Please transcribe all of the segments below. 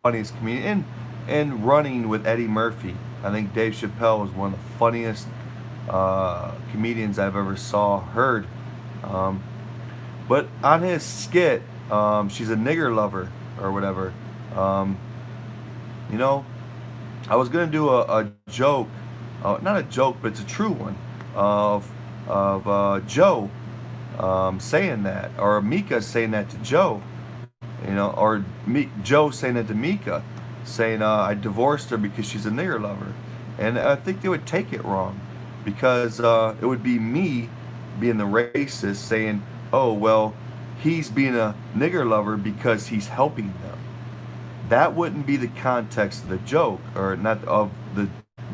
funniest comedian. And running with Eddie Murphy. I think Dave Chappelle is one of the funniest comedians I've ever heard. Um, but on his skit, she's a nigger lover or whatever. Um, you know, I was gonna do a joke, not a joke, but it's a true one, of Joe saying that, or Mika saying that to Joe, or Joe saying it to Mika, saying I divorced her because she's a nigger lover, and I think they would take it wrong, because it would be me being the racist saying, oh well, he's being a nigger lover because he's helping them. That wouldn't be the context of the joke, or not of the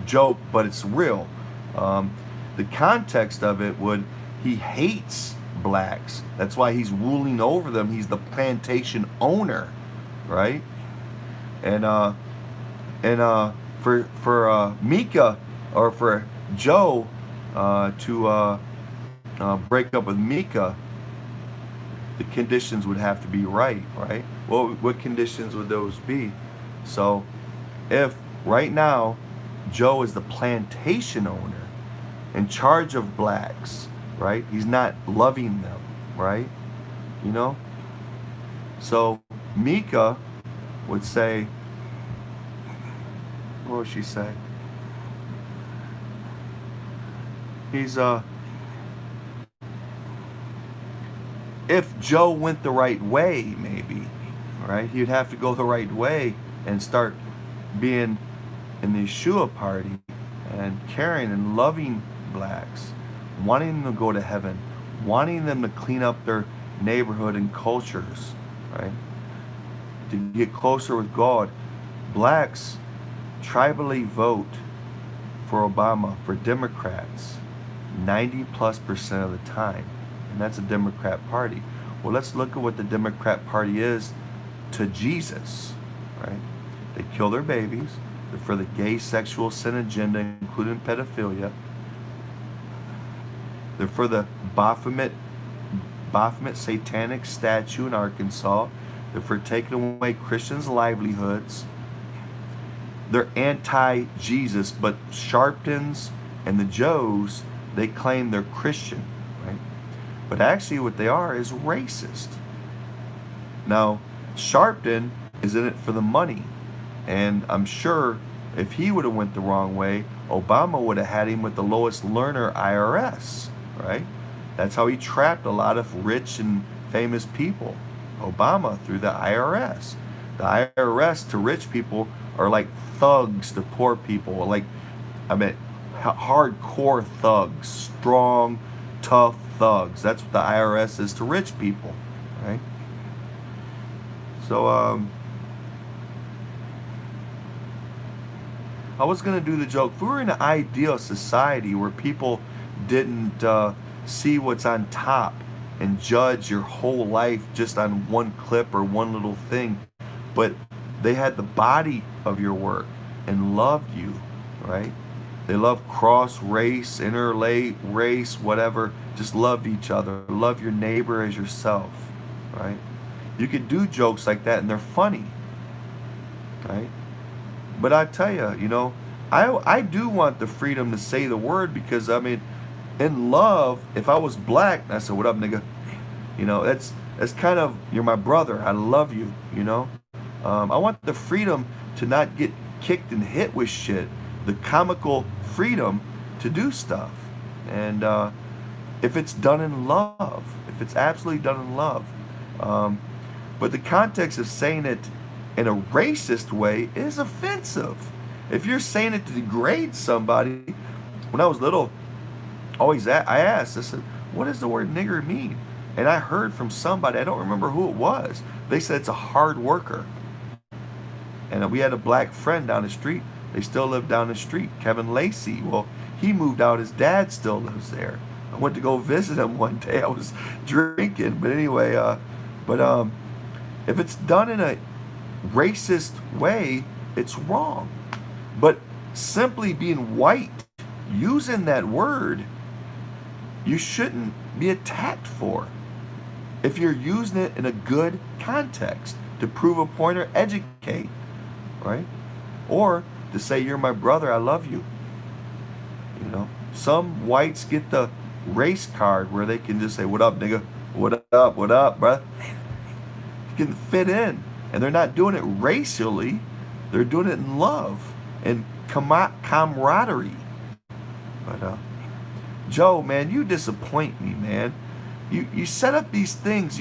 joke, but it's real. Um, the context of it would, he hates blacks. That's why he's ruling over them. He's the plantation owner, right? And for Mika, or for Joe to break up with Mika, the conditions would have to be right, right? Well, what conditions would those be? So, if right now Joe is the plantation owner in charge of blacks, right? He's not loving them, right? You know? So, Mika would say, what would she say? He's if Joe went the right way, maybe, right? He'd have to go the right way and start being in the Yeshua party and caring and loving blacks, wanting them to go to heaven, wanting them to clean up their neighborhood and cultures, right? To get closer with God. Blacks tribally vote for Obama, for Democrats, 90+% of the time. And that's a Democrat Party. Well, let's look at what the Democrat Party is to Jesus, right? They kill their babies. They're for the gay sexual sin agenda, including pedophilia. They're for the Baphomet satanic statue in Arkansas. They're for taking away Christians' livelihoods. They're anti-Jesus, but Sharptons and the Joes, they claim they're Christian, right? But actually what they are is racist. Now, Sharpton is in it for the money. And I'm sure if he would have went the wrong way, Obama would have had him with the lowest learner IRS, right? That's how he trapped a lot of rich and famous people. Obama through the IRS. The IRS to rich people are like thugs to poor people. Like, I mean, hardcore thugs, strong, tough thugs. That's what the IRS is to rich people, right? So, I was gonna do the joke. If we were in an ideal society where people didn't see what's on top and judge your whole life just on one clip or one little thing, but they had the body of your work and loved you, right? They love cross race, interlay race, whatever. Just love each other. Love your neighbor as yourself, right? You could do jokes like that and they're funny, right? But I tell you, I do want the freedom to say the word, because I mean, in love, if I was black, I said, "What up, nigga?" That's kind of, you're my brother. I love you. I want the freedom to not get kicked and hit with shit. The comical freedom to do stuff, and if it's done in love, if it's absolutely done in love. But the context of saying it in a racist way is offensive. If you're saying it to degrade somebody, when I was little, I asked, I said, what does the word nigger mean? And I heard from somebody, I don't remember who it was, they said it's a hard worker. And we had a black friend down the street. They still live down the street, Kevin Lacey. Well, he moved out, his dad still lives there. I went to go visit him one day. I was drinking, but anyway, if it's done in a racist way, it's wrong. But simply being white, using that word, you shouldn't be attacked for. If you're using it in a good context to prove a point or educate. right? Or to say, you're my brother, I love you. Some whites get the race card where they can just say, what up, nigga? What up, bruh? You can fit in. And they're not doing it racially. They're doing it in love and camaraderie. But, Joe, man, you disappoint me, man. You set up these things.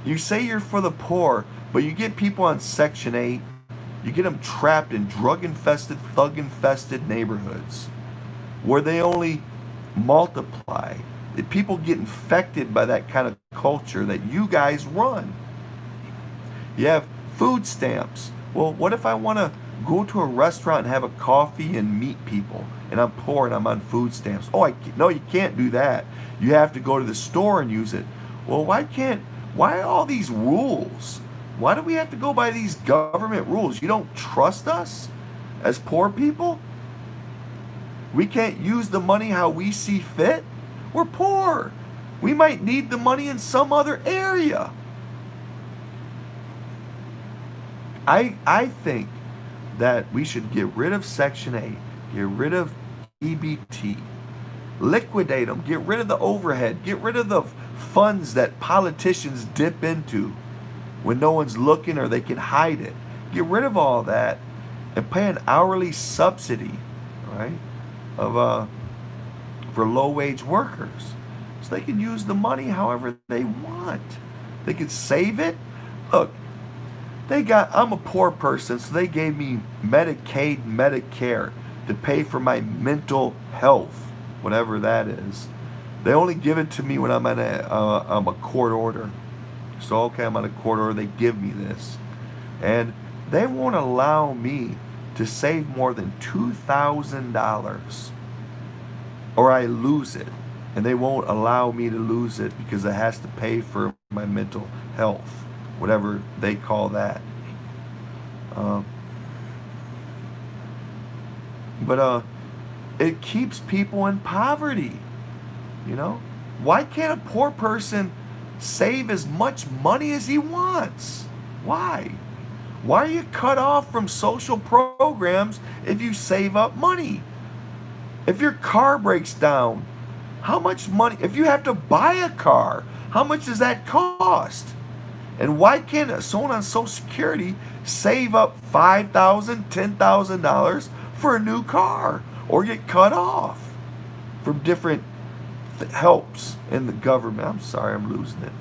You say you're for the poor, but you get people on Section 8. You get them trapped in drug-infested, thug-infested neighborhoods where they only multiply. People get infected by that kind of culture that you guys run. You have food stamps. Well, what if I want to go to a restaurant and have a coffee and meet people, and I'm poor and I'm on food stamps? No, you can't do that. You have to go to the store and use it. Well, why all these rules? Why do we have to go by these government rules? You don't trust us as poor people? We can't use the money how we see fit? We're poor. We might need the money in some other area. I think that we should get rid of Section 8, get rid of EBT, liquidate them, get rid of the overhead, get rid of the funds that politicians dip into when no one's looking or they can hide it. Get rid of all that and pay an hourly subsidy, right, for low-wage workers, so they can use the money however they want. They can save it. Look, I'm a poor person, so they gave me Medicaid, Medicare to pay for my mental health, whatever that is. They only give it to me when I'm a court order. So, okay, I'm on a court order, they give me this. And they won't allow me to save more than $2,000 or I lose it. And they won't allow me to lose it because it has to pay for my mental health, whatever they call that. But it keeps people in poverty. Why can't a poor person save as much money as he wants? Why? Why are you cut off from social programs if you save up money? If your car breaks down, how much money? If you have to buy a car, how much does that cost? And why can't someone on Social Security save up $5,000, $10,000 for a new car, or get cut off from different helps in the government? I'm sorry, I'm losing it.